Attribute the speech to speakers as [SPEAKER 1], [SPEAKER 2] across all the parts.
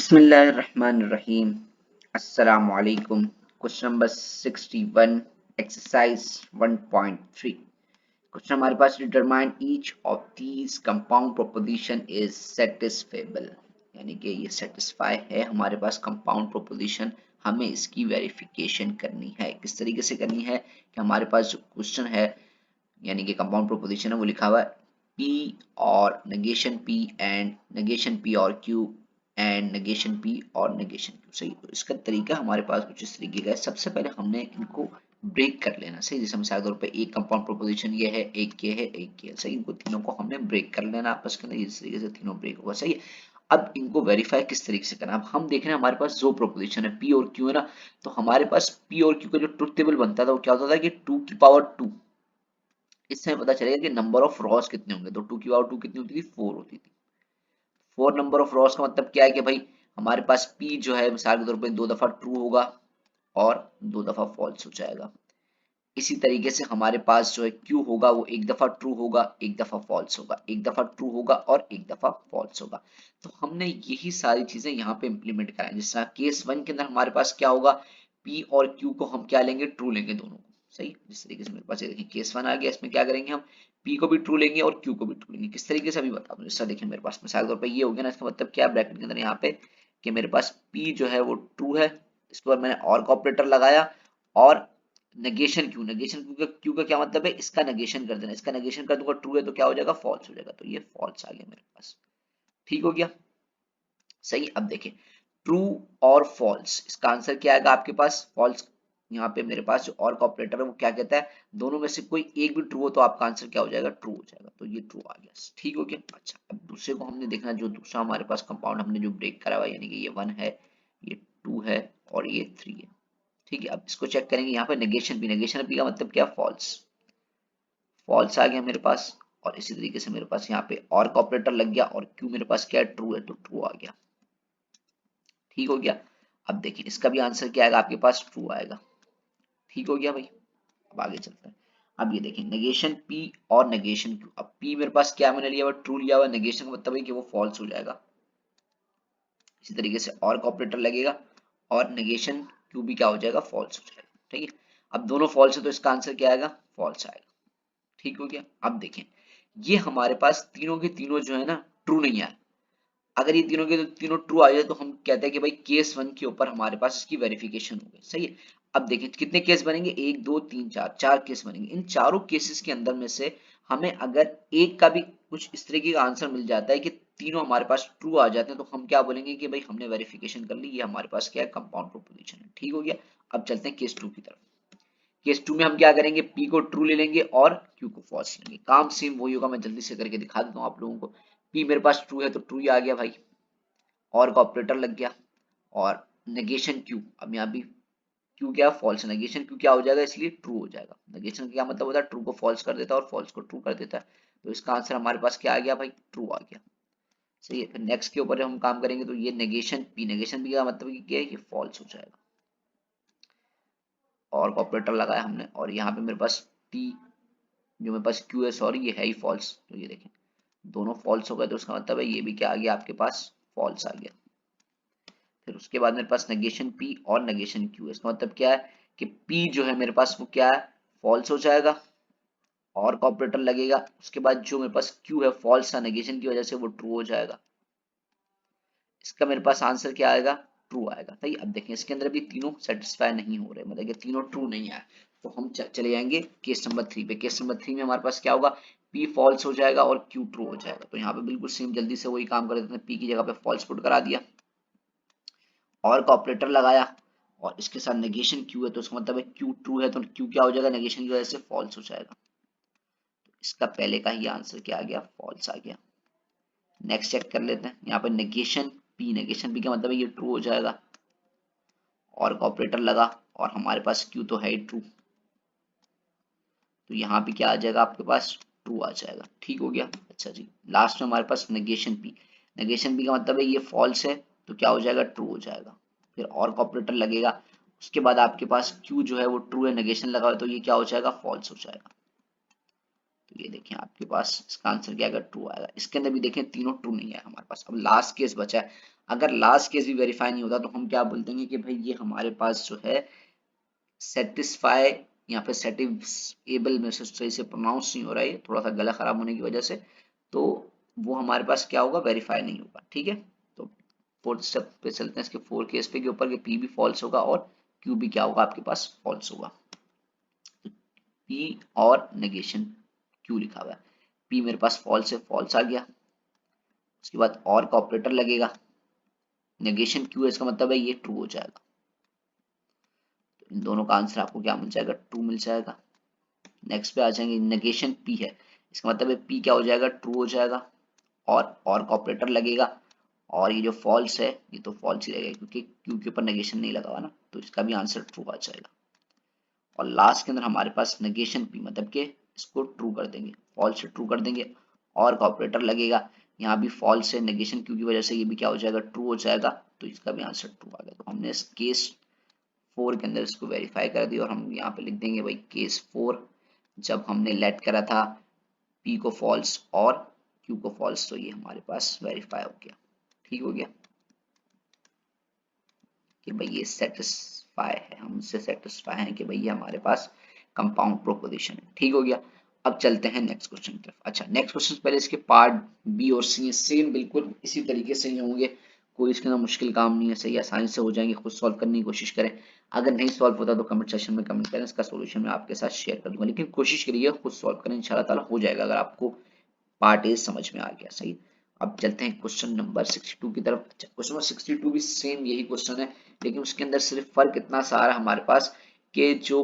[SPEAKER 1] बिस्मिल्लाहिर्रहमानिर्रहीम। अस्सलाम वालेकुम। Question number 61, exercise 1.3। क्वेश्चन हमारे पास, determine each of these compound proposition is satisfiable, यानी कि ये सेटिस्फाई है हमारे पास कंपाउंड प्रोपोजिशन। हमें इसकी वेरिफिकेशन करनी है। किस तरीके से करनी है कि हमारे पास जो क्वेश्चन है यानी कि कंपाउंड प्रोपोजिशन है वो लिखा हुआ है P और negation P and negation P और Q एंड नेगेशन P और नेगेशन Q। सही, तो इसका तरीका हमारे पास कुछ इस तरीके का है। सबसे पहले हमने इनको ब्रेक कर लेना। सही, जैसे मिसाल के तौर पे एक कंपाउंड प्रोपोजिशन ये है, एक ये है, एक ये है। सही, इनको तीनों को हमने ब्रेक कर लेना आपस के अंदर। इस तरीके से तीनों ब्रेक होगा। सही है। अब इनको वेरीफाई किस तरीके से करना, अब हम देख रहे हैं हमारे पास जो प्रोपोजिशन है P और Q है ना, तो हमारे पास P और Q का जो ट्रुथ टेबल बनता था वो क्या होता था कि 2 की पावर 2। इससे हमें पता चलेगा कि नंबर ऑफ रॉस कितने होंगे, तो 2 की पावर 2 कितनी होती थी, 4 होती थी। 4 नंबर ऑफ रॉस का मतलब क्या है कि भाई हमारे पास P जो है मिसाल के तौर पे 2 दफा ट्रू होगा और 2 दफा फॉल्स हो जाएगा। इसी तरीके से हमारे पास जो है Q होगा वो 1 दफा ट्रू होगा, 1 दफा फॉल्स होगा, 1 दफा ट्रू होगा और 1 दफा फॉल्स होगा। तो हमने यही सारी चीजें यहाँ पे इंप्लीमेंट कराएं। जिस तरह केस 1 के अंदर हमारे पास क्या होगा, P और Q को हम क्या लेंगे, ट्रू लेंगे दोनों को। सही, जिस तरीके से मेरे पास ये देखिए केस 1 आ गया, इसमें क्या करेंगे हम, P को भी ट्रू लेंगे और Q को भी ट्रू लेंगे। किस तरीके से अभी बता दूं। जैसा देखिए मेरे पास मिसाल के तौर पर ये हो गया ना, इसका मतलब क्या, ब्रैकेट के अंदर यहाँ पे कि मेरे पास P जो है वो ट्रू है, इसके बाद मैंने और का ऑपरेटर लगाया और नेगेशन क्यू का क्या मतलब है, इसका नेगेशन कर देना। इसका नेगेशन कर दूंगा, ट्रू है तो क्या हो जाएगा, फॉल्स हो जाएगा। तो ये फॉल्स आ गया मेरे पास। ठीक हो गया। सही, अब देखें ट्रू और फॉल्स, इसका आंसर क्या आएगा आपके पास, फॉल्स। यहाँ पे मेरे पास जो और का ऑपरेटर है वो क्या कहता है, दोनों में से कोई एक भी ट्रू हो तो आपका आंसर क्या हो जाएगा, ट्रू हो जाएगा। तो ये ट्रू आ गया। ठीक हो गया। अच्छा, अब दूसरे को हमने देखना, जो दूसरा हमारे पास कंपाउंड हमने जो ब्रेक करा हुआ है, यानी कि ये 1 है, ये 2 है और ये 3 है। ठीक है, अब इसको चेक करेंगे। यहाँ पे नेगेशन पी का मतलब क्या, फॉल्स। फॉल्स आ गया मेरे पास। और इसी तरीके से मेरे पास यहाँ पे और का ऑपरेटर लग गया और क्यू मेरे पास क्या है, ट्रू है, तो ट्रू आ गया। ठीक हो गया। अब देखिए इसका भी आंसर क्या आएगा आपके पास, ट्रू आएगा। ठीक हो गया भाई। अब आगे चलते हैं। अब ये देखिए नेगेशन पी और नेगेशन क्यू। अब पी मेरे पास क्या मैंने लिया हुआ, ट्रू लिया हुआ, नेगेशन का मतलब है कि वो फॉल्स हो जाएगा। इसी तरीके से और का ऑपरेटर लगेगा और नेगेशन क्यू भी क्या हो जाएगा, फॉल्स हो जाएगा। ठीक है, अब दोनों फॉल्स है तो इसका आंसर क्या आएगा, फॉल्स आएगा। ठीक हो गया। अब देखें ये हमारे पास तीनों के तीनों जो है ना ट्रू नहीं आए। अगर ये तीनों के तीनों ट्रू आ जाए तो हम कहते हैं कि भाई केस 1 के ऊपर हमारे पास इसकी वेरिफिकेशन हो गई। सही है। अब देखें कितने केस बनेंगे, 1 2 3 4, 4 केस बनेंगे। इन चारों केसेस के अंदर में से हमें अगर एक का भी कुछ इस तरीके का आंसर मिल जाता है कि तीनों हमारे पास ट्रू आ जाते हैं, तो हम क्या बोलेंगे कि भाई हमने वेरिफिकेशन कर ली, ये हमारे पास क्या है, कंपाउंड प्रोपोजिशन है। ठीक हो गया। अब चलते हैं केस 2 की तरफ। केस 2 में हम क्या करेंगे, पी को ट्रू ले लेंगे और क्यू को फॉल्स लेंगे। काम सेम वही होगा, मैं जल्दी से करके दिखा देता हूँ आप लोगों को। पी मेरे पास ट्रू है तो ट्रू ही आ गया भाई, और का ऑपरेटर लग गया और नेगेशन क्यू। अब यहाँ भी क्यू क्या, फॉल्स, नेगेशन क्यू क्या हो जाएगा, इसलिए ट्रू हो जाएगा। नेगेशन का क्या मतलब होता है, ट्रू को फॉल्स कर देता है और फॉल्स को ट्रू कर देता है। तो इसका आंसर हमारे पास क्या आ गया भाई, ट्रू आ गया। सही है। फिर नेक्स्ट के ऊपर हम काम करेंगे तो ये नेगेशन पी का मतलब क्या है, ये फॉल्स हो जाएगा। और का ऑपरेटर लगाया हमने और यहाँ पे मेरे पास टी जो मेरे पास क्यू है, सॉरी ये है ही फॉल्स। तो ये देखें दोनों फॉल्स हो गए, तो उसका मतलब है ये भी क्या आ गया आपके पास, फॉल्स आ गया। फिर उसके बाद मेरे पास नेगेशन पी और नेगेशन क्यू है। इसका मतलब क्या है कि पी जो है मेरे पास वो क्या है, फॉल्स हो जाएगा और का ऑपरेटर लगेगा। उसके बाद जो मेरे पास क्यू है, फॉल्स था नेगेशन की वजह से, वो ट्रू हो जाएगा। इसका मेरे पास आंसर क्या आएगा, ट्रू आएगा। सही, अब देखें इसके अंदर भी तीनों सेटिस्फाई नहीं हो रहे, मतलब कि तीनों ट्रू नहीं आए। तो हम चले जाएंगे केस नंबर 3 पे। केस नंबर 3 में हमारे पास क्या होगा, पी फॉल्स हो जाएगा और क्यू ट्रू हो जाएगा। तो यहाँ पे बिल्कुल सेम जल्दी से वही काम कर देते हैं, पी की जगह पे फॉल्स पुट करा दिया और का ऑपरेटर लगाया और इसके साथ नेगेशन क्यू है, तो उसका मतलब है क्यू ट्रू है तो क्यू क्या हो जाएगा, नेगेशन की वजह से फॉल्स हो जाएगा। तो इसका पहले का ही आंसर क्या आ गया, फॉल्स आ गया। नेक्स्ट चेक कर लेते हैं। यहाँ पे नेगेशन पी का मतलब है ये ट्रू हो जाएगा और का ऑपरेटर लगा और हमारे पास क्यू तो है ही ट्रू, तो यहाँ पे क्या आ जाएगा आपके पास, ट्रू आ जाएगा। ठीक हो गया। अच्छा जी, लास्ट में हमारे पास नेगेशन पी का मतलब है ये फॉल्स है तो क्या हो जाएगा, ट्रू हो जाएगा। फिर और का ऑपरेटर लगेगा, उसके बाद आपके पास क्यू जो है वो ट्रू है, नेगेशन लगा हुआ है तो ये क्या हो जाएगा, फॉल्स हो जाएगा। तो ये देखें आपके पास इसका आंसर क्या आएगा, ट्रू आएगा। इसके अंदर भी देखें तीनों ट्रू नहीं है हमारे पास। अब लास्ट केस बचा है, अगर लास्ट केस भी वेरीफाई नहीं होता तो हम क्या बोल देंगे कि भाई ये हमारे पास जो है सेटिस्फाई, यहाँ पे सेटिस्फेबल में से सही से प्रोनाउंस नहीं हो रहा है, थोड़ा सा गला खराब होने की वजह से, तो वो हमारे पास क्या होगा, वेरीफाई नहीं होगा। ठीक है, तो फोर्थ स्टेप पे चलते हैं इसके फोर केस पे के ऊपर, कि पी भी फॉल्स होगा और क्यू भी क्या होगा आपके पास, फॉल्स होगा। पी और नेगेशन क्यू लिखा हुआ है, पी मेरे पास फॉल्स है, फॉल्स आ गया। उसके बाद और का ऑपरेटर लगेगा, नेगेशन क्यू है, इसका मतलब है ये ट्रू हो जाएगा। तो इन दोनों का आंसर आपको क्या मिल जाएगा, ट्रू मिल जाएगा। नेक्स्ट पे आ जाएंगे, नेगेशन पी है, इसका मतलब है पी क्या हो जाएगा, ट्रू हो जाएगा। और का ऑपरेटर लगेगा, और ये जो फॉल्स है ये तो फॉल्स ही रहेगा, क्योंकि क्यू के ऊपर नेगेशन नहीं लगा हुआ ना, तो इसका भी आंसर ट्रू आ जाएगा। और लास्ट के अंदर हमारे पास नेगेशन पी, मतलब कि इसको ट्रू कर देंगे, फॉल्स से ट्रू कर देंगे, और का ऑपरेटर लगेगा, यहाँ भी फॉल्स है, नेगेशन क्यू की वजह से ये भी क्या हो जाएगा, ट्रू हो जाएगा, तो इसका भी आंसर ट्रू आ गया। तो हमने इस केस 4 के अंदर इसको वेरीफाई कर दिया, और हम यहाँ पे लिख देंगे भाई केस 4, जब हमने लेट करा था पी को फॉल्स और क्यू को फॉल्स, तो ये हमारे पास वेरीफाई हो गया। ठीक हो गया कि भाई ये सेटिस्फाई है, हम इससे सेटिस्फाई हैं कि भाई ये हमारे पास कंपाउंड प्रोपोजिशन है। ठीक हो गया। अब चलते हैं नेक्स्ट क्वेश्चन की तरफ। अच्छा, नेक्स्ट क्वेश्चन पहले इसके पार्ट बी और सी सेम बिल्कुल इसी तरीके से ही होंगे, कोई इसके अंदर मुश्किल काम नहीं है, सही आसानी से हो जाएंगे, खुद सॉल्व करने की कोशिश करें। अगर नहीं सॉल्व होता तो कमेंट सेक्शन में कमेंट करें, इसका सोल्यूशन मैं आपके साथ शेयर कर दूंगा, लेकिन कोशिश करिए खुद सॉल्व करें, इंशाल्लाह ताला हो जाएगा अगर आपको पार्ट ए समझ में आ गया। सही, अब चलते हैं क्वेश्चन नंबर 62 की तरफ। अच्छा, क्वेश्चन नंबर 62 भी सेम यही क्वेश्चन है, लेकिन उसके अंदर सिर्फ फर्क इतना सा आ रहा है हमारे पास कि जो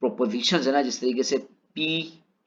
[SPEAKER 1] प्रोपोजिशन है ना, जिस तरीके से पी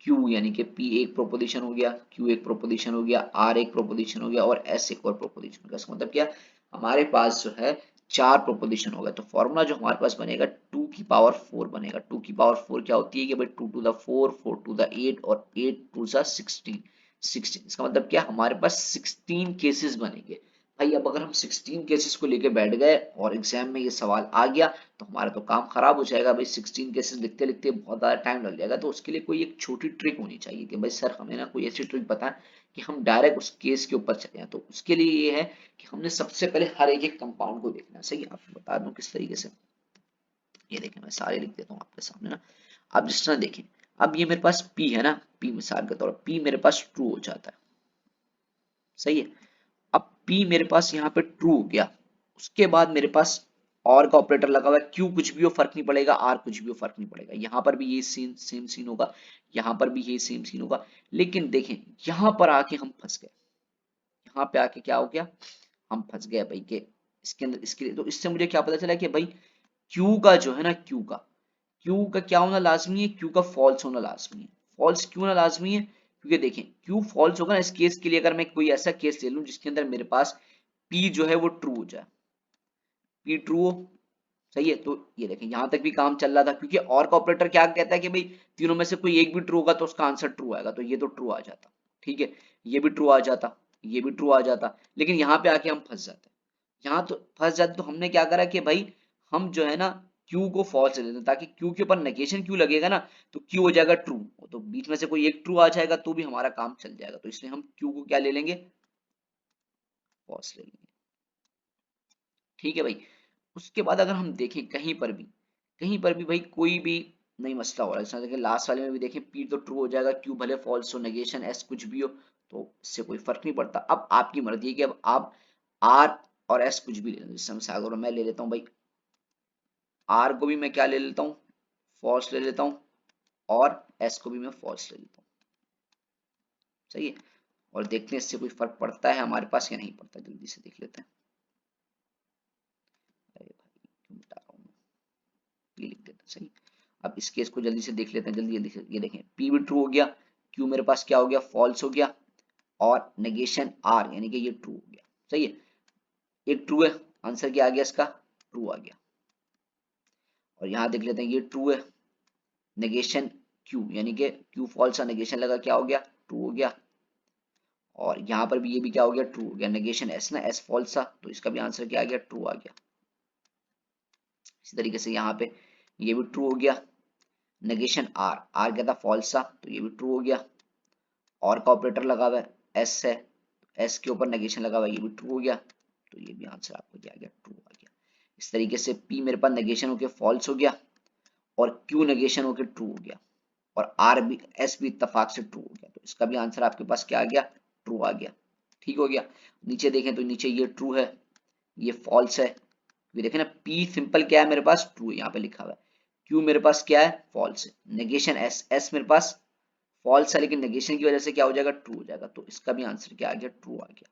[SPEAKER 1] क्यू, यानी कि पी एक प्रोपोजिशन हो गया, क्यू एक प्रोपोजिशन हो गया, आर एक प्रोपोजिशन हो गया, और एस एक और प्रोपोजिशन हो गया। इसका मतलब क्या, हमारे पास जो है 4 प्रोपोजिशन हो गया। तो फॉर्मूला जो हमारे पास बनेगा 2 की पावर 4 बनेगा। 2 की पावर 4 क्या होती है कि भाई 2 टू द 4, 4 टू द 8 और 8 टू द 16। इसका मतलब क्या, हमारे पास 16 केसेस बनेंगे। भाई अब अगर हम 16 केसेस को लेके बैठ गए और एग्जाम में ये सवाल आ गया तो हमारा तो काम खराब हो जाएगा। भाई 16 केसेस लिखते लिखते बहुत ज्यादा टाइम लग जाएगा। तो उसके लिए कोई एक छोटी ट्रिक होनी चाहिए कि भाई सर हमें ना कोई ऐसी ट्रिक बताएं कि हम डायरेक्ट उस केस के ऊपर चले जाएं। तो उसके लिए ये है कि हमने सबसे पहले हर एक एक कंपाउंड को देखना है। सही है, आपको बता दूं किस तरीके से। ये देखें, मैं सारे लिख देता हूँ आपके सामने ना। अब जिस तरह देखें, अब ये मेरे पास पी है ना, पी मिसाल के तौर पर पी मेरे पास ट्रू हो जाता है। सही है, अब P मेरे पास यहाँ पे ट्रू हो गया, उसके बाद मेरे पास और का ऑपरेटर लगा हुआ है, Q कुछ भी हो फर्क नहीं पड़ेगा, R कुछ भी हो फर्क नहीं पड़ेगा। यहाँ पर भी ये सेम सीन होगा, यहाँ पर भी ये सेम सीन होगा। लेकिन देखें यहाँ पर आके हम फंस गए, यहाँ पे आके क्या हो गया, हम फंस गए भाई के इसके अंदर। इसके लिए तो इससे मुझे क्या पता चला कि भाई Q का जो है ना, क्यू का क्या होना लाजमी है, क्यू का फॉल्स होना लाजमी है। फॉल्स क्यों ना लाजमी है, क्योंकि देखें क्यू फॉल्स होगा ना इस केस के लिए। अगर मैं कोई ऐसा केस ले लूं जिसके अंदर मेरे पास पी जो है वो ट्रू हो जाए, पी ट्रू हो, सही है, तो ये देखें यहां तक भी काम चल रहा था, क्योंकि और का ऑपरेटर क्या कहता है कि भाई तीनों में से कोई एक भी ट्रू होगा तो उसका आंसर ट्रू आएगा, तो ये तो ट्रू आ जाता। ठीक है, ये भी ट्रू आ जाता, ये भी ट्रू आ जाता, लेकिन यहाँ पे आके हम फंस जाते, यहाँ तो फंस जाते। तो हमने क्या करा कि भाई हम जो है ना Q को फॉल्स ले लेते हैं, ताकि Q के ऊपर नेगेशन Q लगेगा ना तो Q हो जाएगा ट्रू, तो बीच में से कोई एक ट्रू आ जाएगा तो भी हमारा काम चल जाएगा। तो इसलिए हम Q को क्या ले लेंगे, फॉल्स ले लेंगे। ठीक है भाई, उसके बाद अगर हम देखें कहीं पर भी भाई कोई भी नहीं मसला हो रहा है, जैसे देखिए लास्ट वाले में भी देखें P तो ट्रू हो जाएगा, Q भले फॉल्स हो, नेगेशन S कुछ भी हो, तो इससे कोई फर्क नहीं पड़ता। अब आपकी मर्जी है कि अब आप R और S कुछ भी ले लें। जैसे अगर मैं ले लेता हूँ भाई R को भी मैं क्या ले लेता हूँ, फॉल्स ले लेता हूँ, और S को भी मैं फॉल्स ले लेता हूँ। सही है, और देखते हैं इससे कोई फर्क पड़ता है हमारे पास या नहीं पड़ता, जल्दी से देख लेते हैं। अरे भाई क्यों मिटा रहा हूँ मैं, ये लिख देते हैं। सही, अब इस केस को जल्दी से देख लेते हैं, जल्दी जल्दी से। ये देखें P भी ट्रू हो गया, Q मेरे पास क्या हो गया, फॉल्स हो गया, और नेगेशन R यानी कि ये ट्रू हो गया। सही है, एक ट्रू है, आंसर क्या आ गया इसका, ट्रू आ गया। और यहाँ देख लेते हैं ये ट्रू है, नेगेशन Q यानी कि Q फॉल्स है, नेगेशन लगा क्या हो गया, ट्रू हो गया। और यहाँ पर भी ये भी क्या हो गया, ट्रू हो गया। नेगेशन S ना, S फॉल्स था, तो इसका भी आंसर क्या आ गया, ट्रू आ गया। इसी तरीके से यहाँ पे ये भी ट्रू हो गया। नेगेशन R क्या था, फॉल्स था, तो ये भी ट्रू हो गया। और का ऑपरेटर लगा हुआ है, एस है, एस के ऊपर नेगेशन लगा हुआ है, ये भी ट्रू हो गया, तो ये भी आंसर आपको क्या आ गया, ट्रू आ गया। इस तरीके से पी मेरे पास नेगेशन होके फॉल्स हो गया और क्यू नेगेशन होके ट्रू हो गया और आर भी एस भी इत्तेफाक से ट्रू हो गया, तो इसका भी आंसर आपके पास क्या आ गया, ट्रू आ गया। ठीक हो गया। नीचे देखें तो नीचे ये ट्रू है, ये फॉल्स है, ये देखें ना, पी सिंपल क्या है मेरे पास, ट्रू है, यहाँ पे लिखा हुआ है। क्यू मेरे पास क्या है, फॉल्स है। नेगेशन एस, एस मेरे पास फॉल्स है लेकिन नेगेशन की वजह से क्या हो जाएगा, ट्रू हो जाएगा, तो इसका भी आंसर क्या आ गया, ट्रू आ गया।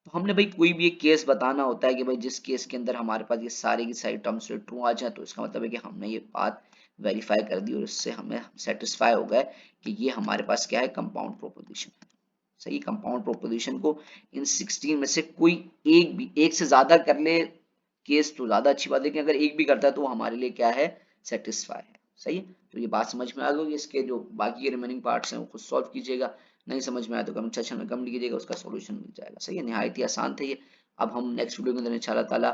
[SPEAKER 1] तो हमने भाई कोई भी एक केस बताना होता है कि भाई जिस केस के अंदर हमारे पास ये सारी की सारी टर्म्स ट्रू आ जाए, तो इसका मतलब है कि हमने ये बात वेरीफाई कर दी और इससे हमें सेटिस्फाई हो गए कि ये हमारे पास क्या है, कंपाउंड प्रोपोजिशन है। सही, कंपाउंड प्रोपोजिशन को इन 16 में से कोई एक भी, एक से ज्यादा कर ले केस तो ज्यादा अच्छी बात है, लेकिन अगर एक भी करता है तो वो हमारे लिए क्या है, सेटिस्फाई है। सही है, तो ये बात समझ में आ गई। इसके जो बाकी के रिमेनिंग पार्ट्स हैं वो खुद सॉल्व कीजिएगा, नहीं समझ में आया तो कमेंट सेक्शन में कमेंट कीजिएगा, उसका सॉल्यूशन मिल जाएगा। सही है, निहायत ही आसान था ये। अब हम नेक्स्ट वीडियो के अंदर इंशाल्लाह ताला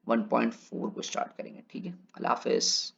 [SPEAKER 1] 1.4 को स्टार्ट करेंगे। ठीक है, अल्लाह हाफिज।